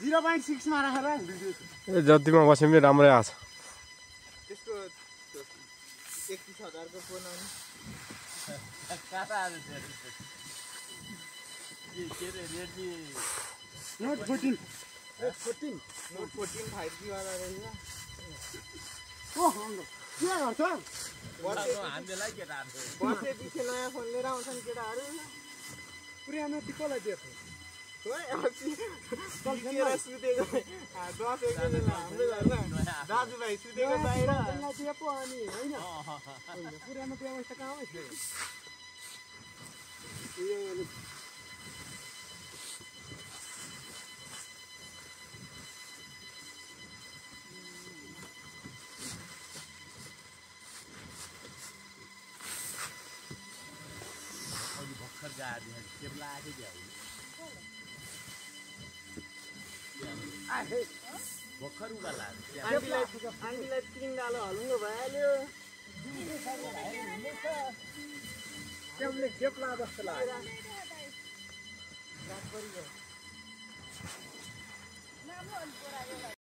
0.6 मा राखेर ए जतिमा बसे पनि राम्रै आछ त्यसको 31,000 को फोन आउने काटा आछ के रे रेडमी नोट 14 नोट 14 5G वाला रहेछ ओहो के गर्छ हामीलाई के थाहा बसे पछि नयाँ फोन लिएर आउँछन् केटाहरु पुरानो टिकोलाई दिएको ओइ अस्ति कल्केर सुतेको 10 एक दिन हाम्रो घरमा दाजुभाइ सुतेको बाहिर त्यसलाई दिएको अनि हैन पुरानो व्यवस्था कहाँ छ भर्खर उकाला आन्टीलाई 3 डालो हलुङ्गो भइहाल्यो केमले खेप्ला जस्तो लाग्यो नाम हो अलि पोरा एउटा